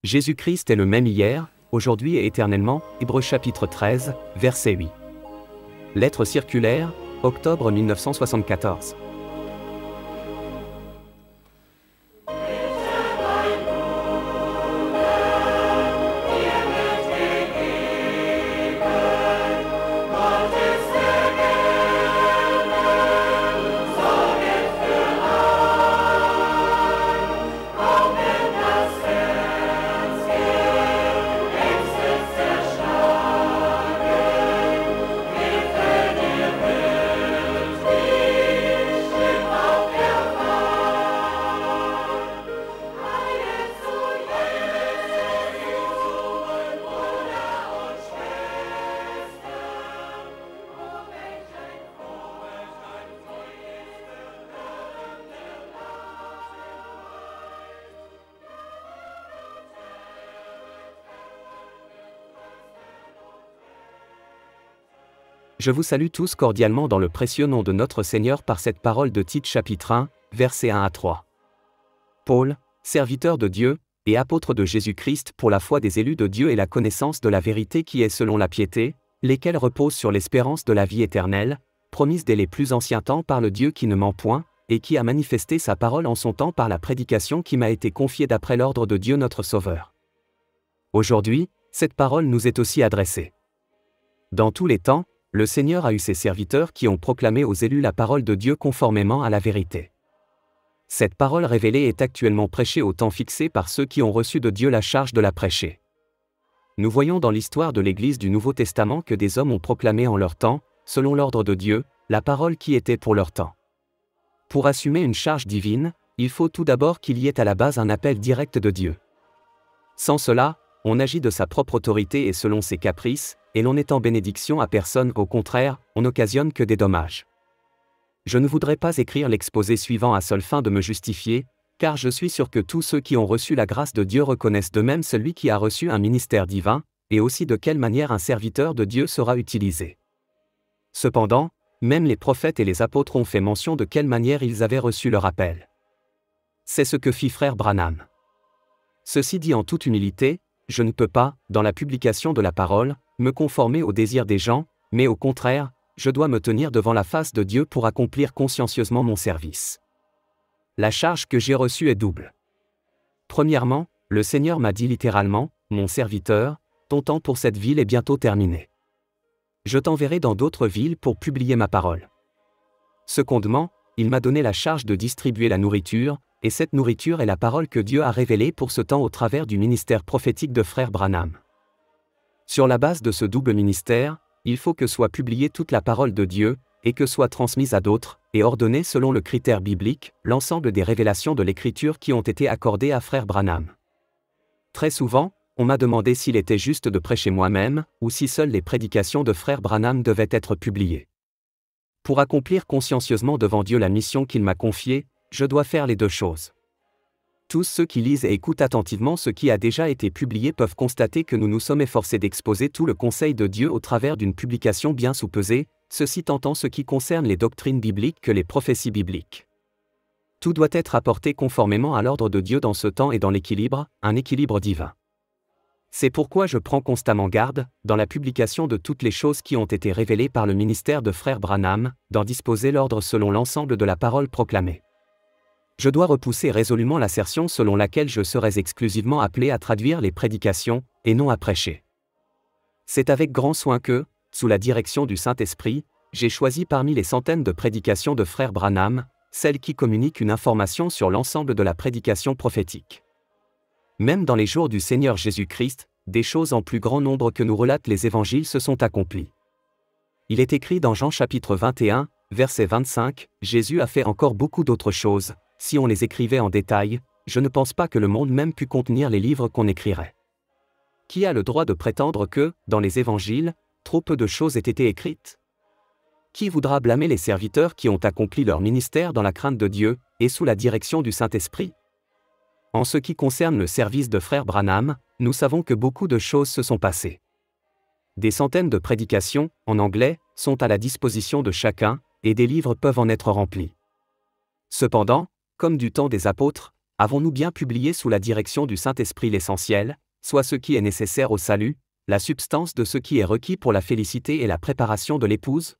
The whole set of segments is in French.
Jésus-Christ est le même hier, aujourd'hui et éternellement, Hébreux chapitre 13, verset 8. Lettre circulaire, octobre 1974. Je vous salue tous cordialement dans le précieux nom de notre Seigneur par cette parole de Tite chapitre 1, versets 1 à 3. Paul, serviteur de Dieu, et apôtre de Jésus-Christ pour la foi des élus de Dieu et la connaissance de la vérité qui est selon la piété, lesquels reposent sur l'espérance de la vie éternelle, promise dès les plus anciens temps par le Dieu qui ne ment point, et qui a manifesté sa parole en son temps par la prédication qui m'a été confiée d'après l'ordre de Dieu notre Sauveur. Aujourd'hui, cette parole nous est aussi adressée. Dans tous les temps, le Seigneur a eu ses serviteurs qui ont proclamé aux élus la parole de Dieu conformément à la vérité. Cette parole révélée est actuellement prêchée au temps fixé par ceux qui ont reçu de Dieu la charge de la prêcher. Nous voyons dans l'histoire de l'Église du Nouveau Testament que des hommes ont proclamé en leur temps, selon l'ordre de Dieu, la parole qui était pour leur temps. Pour assumer une charge divine, il faut tout d'abord qu'il y ait à la base un appel direct de Dieu. Sans cela, on agit de sa propre autorité et selon ses caprices, et l'on n'est en bénédiction à personne, au contraire, on n'occasionne que des dommages. Je ne voudrais pas écrire l'exposé suivant à seule fin de me justifier, car je suis sûr que tous ceux qui ont reçu la grâce de Dieu reconnaissent de même celui qui a reçu un ministère divin, et aussi de quelle manière un serviteur de Dieu sera utilisé. Cependant, même les prophètes et les apôtres ont fait mention de quelle manière ils avaient reçu leur appel. C'est ce que fit frère Branham. Ceci dit en toute humilité, je ne peux pas, dans la publication de la parole, me conformer aux désirs des gens, mais au contraire, je dois me tenir devant la face de Dieu pour accomplir consciencieusement mon service. La charge que j'ai reçue est double. Premièrement, le Seigneur m'a dit littéralement, « Mon serviteur, ton temps pour cette ville est bientôt terminé. Je t'enverrai dans d'autres villes pour publier ma parole. » Secondement, il m'a donné la charge de distribuer la nourriture, et cette nourriture est la parole que Dieu a révélée pour ce temps au travers du ministère prophétique de frère Branham. Sur la base de ce double ministère, il faut que soit publiée toute la parole de Dieu, et que soit transmise à d'autres, et ordonnée selon le critère biblique, l'ensemble des révélations de l'Écriture qui ont été accordées à frère Branham. Très souvent, on m'a demandé s'il était juste de prêcher moi-même, ou si seules les prédications de frère Branham devaient être publiées. Pour accomplir consciencieusement devant Dieu la mission qu'il m'a confiée, je dois faire les deux choses. Tous ceux qui lisent et écoutent attentivement ce qui a déjà été publié peuvent constater que nous nous sommes efforcés d'exposer tout le conseil de Dieu au travers d'une publication bien soupesée, ceci tant en ce qui concerne les doctrines bibliques que les prophéties bibliques. Tout doit être apporté conformément à l'ordre de Dieu dans ce temps et dans l'équilibre, un équilibre divin. C'est pourquoi je prends constamment garde, dans la publication de toutes les choses qui ont été révélées par le ministère de frère Branham, d'en disposer l'ordre selon l'ensemble de la parole proclamée. Je dois repousser résolument l'assertion selon laquelle je serais exclusivement appelé à traduire les prédications, et non à prêcher. C'est avec grand soin que, sous la direction du Saint-Esprit, j'ai choisi parmi les centaines de prédications de frère Branham, celle qui communique une information sur l'ensemble de la prédication prophétique. Même dans les jours du Seigneur Jésus-Christ, des choses en plus grand nombre que nous relatent les évangiles se sont accomplies. Il est écrit dans Jean chapitre 21, verset 25, « Jésus a fait encore beaucoup d'autres choses. Si on les écrivait en détail, je ne pense pas que le monde même pût contenir les livres qu'on écrirait. » Qui a le droit de prétendre que, dans les évangiles, trop peu de choses aient été écrites? Qui voudra blâmer les serviteurs qui ont accompli leur ministère dans la crainte de Dieu, et sous la direction du Saint-Esprit? En ce qui concerne le service de frère Branham, nous savons que beaucoup de choses se sont passées. Des centaines de prédications, en anglais, sont à la disposition de chacun, et des livres peuvent en être remplis. Cependant, comme du temps des apôtres, avons-nous bien publié sous la direction du Saint-Esprit l'essentiel, soit ce qui est nécessaire au salut, la substance de ce qui est requis pour la félicité et la préparation de l'épouse?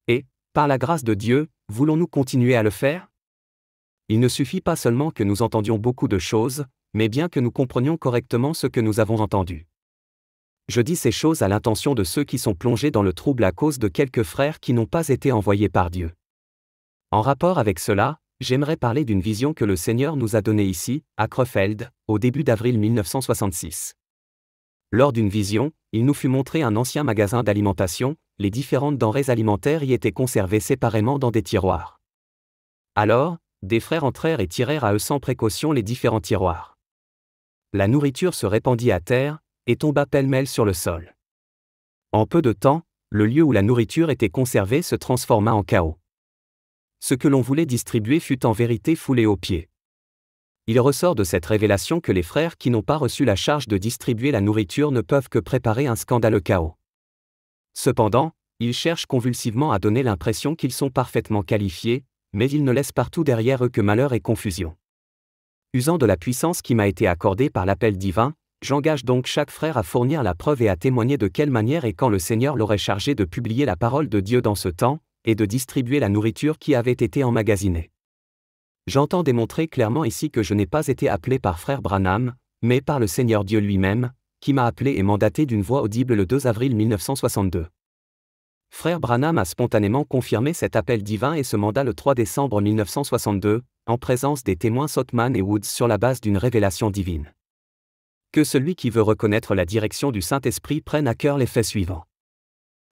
Et, par la grâce de Dieu, voulons-nous continuer à le faire? Il ne suffit pas seulement que nous entendions beaucoup de choses, mais bien que nous comprenions correctement ce que nous avons entendu. Je dis ces choses à l'intention de ceux qui sont plongés dans le trouble à cause de quelques frères qui n'ont pas été envoyés par Dieu. En rapport avec cela, j'aimerais parler d'une vision que le Seigneur nous a donnée ici, à Crefeld, au début d'avril 1966. Lors d'une vision, il nous fut montré un ancien magasin d'alimentation, les différentes denrées alimentaires y étaient conservées séparément dans des tiroirs. Alors, des frères entrèrent et tirèrent à eux sans précaution les différents tiroirs. La nourriture se répandit à terre, et tomba pêle-mêle sur le sol. En peu de temps, le lieu où la nourriture était conservée se transforma en chaos. Ce que l'on voulait distribuer fut en vérité foulé aux pieds. Il ressort de cette révélation que les frères qui n'ont pas reçu la charge de distribuer la nourriture ne peuvent que préparer un scandaleux chaos. Cependant, ils cherchent convulsivement à donner l'impression qu'ils sont parfaitement qualifiés, mais ils ne laissent partout derrière eux que malheur et confusion. Usant de la puissance qui m'a été accordée par l'appel divin, j'engage donc chaque frère à fournir la preuve et à témoigner de quelle manière et quand le Seigneur l'aurait chargé de publier la parole de Dieu dans ce temps, et de distribuer la nourriture qui avait été emmagasinée. J'entends démontrer clairement ici que je n'ai pas été appelé par frère Branham, mais par le Seigneur Dieu lui-même, qui m'a appelé et mandaté d'une voix audible le 2 avril 1962. Frère Branham a spontanément confirmé cet appel divin et ce mandat le 3 décembre 1962, en présence des témoins Sotman et Woods sur la base d'une révélation divine. Que celui qui veut reconnaître la direction du Saint-Esprit prenne à cœur les faits suivants.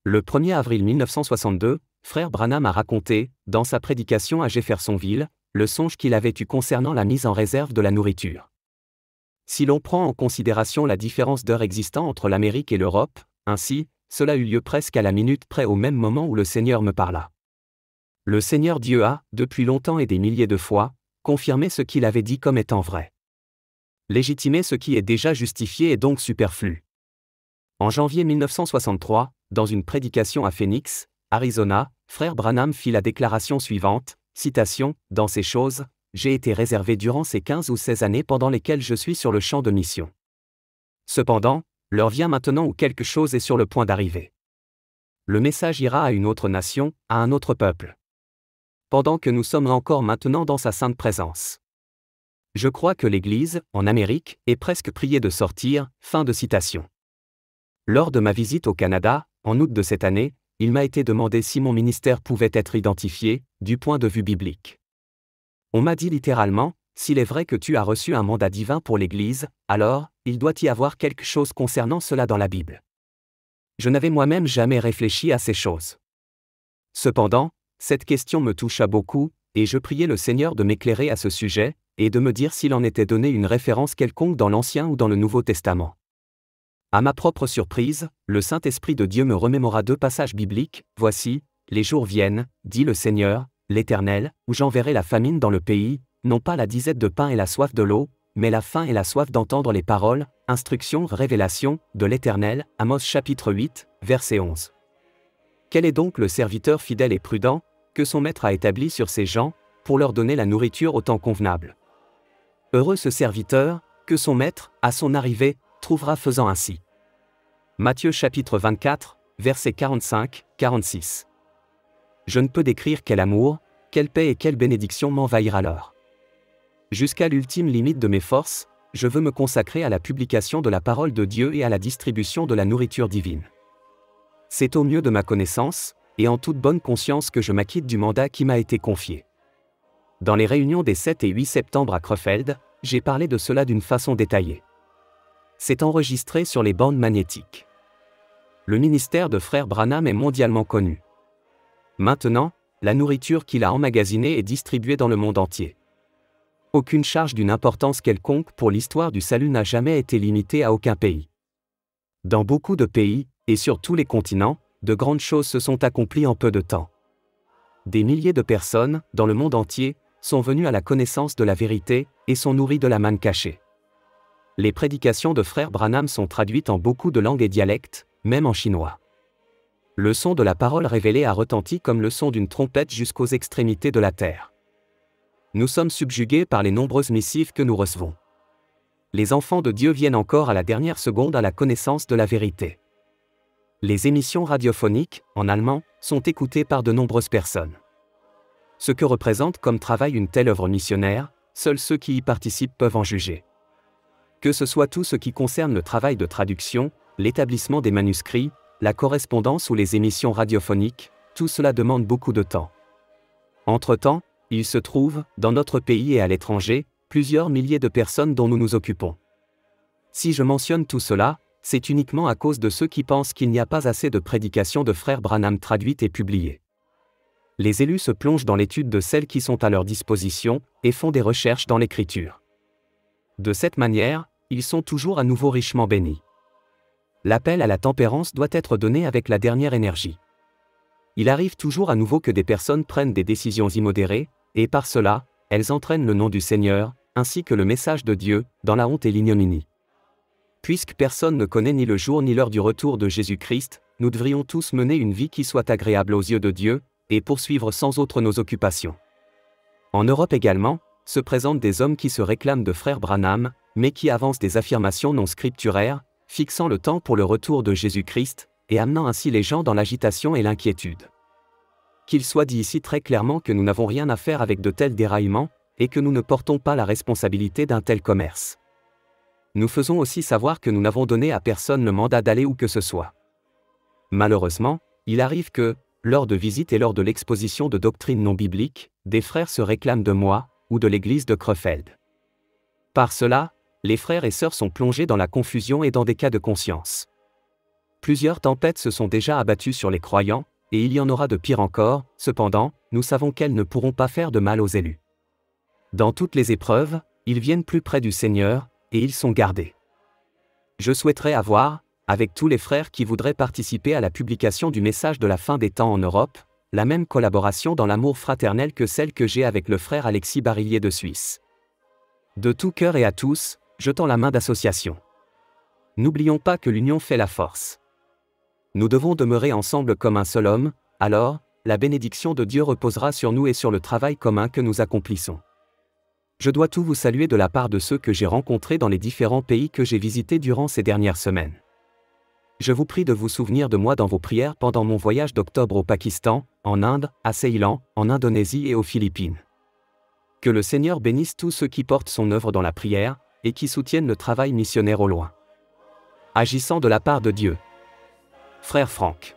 Le 1er avril 1962, frère Branham a raconté, dans sa prédication à Jeffersonville, le songe qu'il avait eu concernant la mise en réserve de la nourriture. Si l'on prend en considération la différence d'heure existant entre l'Amérique et l'Europe, ainsi, cela eut lieu presque à la minute près au même moment où le Seigneur me parla. Le Seigneur Dieu a, depuis longtemps et des milliers de fois, confirmé ce qu'il avait dit comme étant vrai. Légitimer ce qui est déjà justifié est donc superflu. En janvier 1963, dans une prédication à Phoenix, Arizona, frère Branham fit la déclaration suivante, citation, « Dans ces choses, j'ai été réservé durant ces 15 ou 16 années pendant lesquelles je suis sur le champ de mission. Cependant, l'heure vient maintenant où quelque chose est sur le point d'arriver. Le message ira à une autre nation, à un autre peuple. Pendant que nous sommes encore maintenant dans sa sainte présence. Je crois que l'Église, en Amérique, est presque priée de sortir. » Fin de citation. Lors de ma visite au Canada, en août de cette année, il m'a été demandé si mon ministère pouvait être identifié, du point de vue biblique. On m'a dit littéralement, « S'il est vrai que tu as reçu un mandat divin pour l'Église, alors, il doit y avoir quelque chose concernant cela dans la Bible. » Je n'avais moi-même jamais réfléchi à ces choses. Cependant, cette question me toucha beaucoup, et je priai le Seigneur de m'éclairer à ce sujet, et de me dire s'il en était donné une référence quelconque dans l'Ancien ou dans le Nouveau Testament. À ma propre surprise, le Saint-Esprit de Dieu me remémora 2 passages bibliques, « Voici, les jours viennent, dit le Seigneur, l'Éternel, où j'enverrai la famine dans le pays, non pas la disette de pain et la soif de l'eau, mais la faim et la soif d'entendre les paroles, instruction, révélation, de l'Éternel. » Amos chapitre 8, verset 11. Quel est donc le serviteur fidèle et prudent, que son maître a établi sur ses gens, pour leur donner la nourriture au temps convenable? Heureux ce serviteur, que son maître, à son arrivée, trouvera faisant ainsi. Matthieu chapitre 24, versets 45-46. Je ne peux décrire quel amour, quelle paix et quelle bénédiction m'envahir alors. Jusqu'à l'ultime limite de mes forces, je veux me consacrer à la publication de la parole de Dieu et à la distribution de la nourriture divine. C'est au mieux de ma connaissance, et en toute bonne conscience que je m'acquitte du mandat qui m'a été confié. Dans les réunions des 7 et 8 septembre à Crefeld, j'ai parlé de cela d'une façon détaillée. C'est enregistré sur les bandes magnétiques. Le ministère de frère Branham est mondialement connu. Maintenant, la nourriture qu'il a emmagasinée est distribuée dans le monde entier. Aucune charge d'une importance quelconque pour l'histoire du salut n'a jamais été limitée à aucun pays. Dans beaucoup de pays, et sur tous les continents, de grandes choses se sont accomplies en peu de temps. Des milliers de personnes, dans le monde entier, sont venues à la connaissance de la vérité, et sont nourries de la manne cachée. Les prédications de frère Branham sont traduites en beaucoup de langues et dialectes, même en chinois. Le son de la parole révélée a retenti comme le son d'une trompette jusqu'aux extrémités de la terre. Nous sommes subjugués par les nombreuses missives que nous recevons. Les enfants de Dieu viennent encore à la dernière seconde à la connaissance de la vérité. Les émissions radiophoniques, en allemand, sont écoutées par de nombreuses personnes. Ce que représente comme travail une telle œuvre missionnaire, seuls ceux qui y participent peuvent en juger. Que ce soit tout ce qui concerne le travail de traduction, l'établissement des manuscrits, la correspondance ou les émissions radiophoniques, tout cela demande beaucoup de temps. Entre-temps, il se trouve, dans notre pays et à l'étranger, plusieurs milliers de personnes dont nous nous occupons. Si je mentionne tout cela, c'est uniquement à cause de ceux qui pensent qu'il n'y a pas assez de prédications de frère Branham traduites et publiées. Les élus se plongent dans l'étude de celles qui sont à leur disposition, et font des recherches dans l'écriture. De cette manière, ils sont toujours à nouveau richement bénis. L'appel à la tempérance doit être donné avec la dernière énergie. Il arrive toujours à nouveau que des personnes prennent des décisions immodérées, et par cela, elles entraînent le nom du Seigneur, ainsi que le message de Dieu, dans la honte et l'ignominie. Puisque personne ne connaît ni le jour ni l'heure du retour de Jésus-Christ, nous devrions tous mener une vie qui soit agréable aux yeux de Dieu, et poursuivre sans autre nos occupations. En Europe également, se présentent des hommes qui se réclament de frères Branham, mais qui avancent des affirmations non scripturaires, fixant le temps pour le retour de Jésus-Christ, et amenant ainsi les gens dans l'agitation et l'inquiétude. Qu'il soit dit ici très clairement que nous n'avons rien à faire avec de tels déraillements, et que nous ne portons pas la responsabilité d'un tel commerce. Nous faisons aussi savoir que nous n'avons donné à personne le mandat d'aller où que ce soit. Malheureusement, il arrive que, lors de visites et lors de l'exposition de doctrines non bibliques, des frères se réclament de moi, ou de l'église de Krefeld. Par cela, les frères et sœurs sont plongés dans la confusion et dans des cas de conscience. Plusieurs tempêtes se sont déjà abattues sur les croyants, et il y en aura de pire encore, cependant, nous savons qu'elles ne pourront pas faire de mal aux élus. Dans toutes les épreuves, ils viennent plus près du Seigneur, et ils sont gardés. Je souhaiterais avoir, avec tous les frères qui voudraient participer à la publication du message de la fin des temps en Europe, la même collaboration dans l'amour fraternel que celle que j'ai avec le frère Alexis Barillier de Suisse. De tout cœur et à tous, jetons la main d'association. N'oublions pas que l'union fait la force. Nous devons demeurer ensemble comme un seul homme, alors, la bénédiction de Dieu reposera sur nous et sur le travail commun que nous accomplissons. Je dois tout vous saluer de la part de ceux que j'ai rencontrés dans les différents pays que j'ai visités durant ces dernières semaines. Je vous prie de vous souvenir de moi dans vos prières pendant mon voyage d'octobre au Pakistan, en Inde, à Ceylan, en Indonésie et aux Philippines. Que le Seigneur bénisse tous ceux qui portent son œuvre dans la prière, et qui soutiennent le travail missionnaire au loin. Agissant de la part de Dieu. Frère Franck.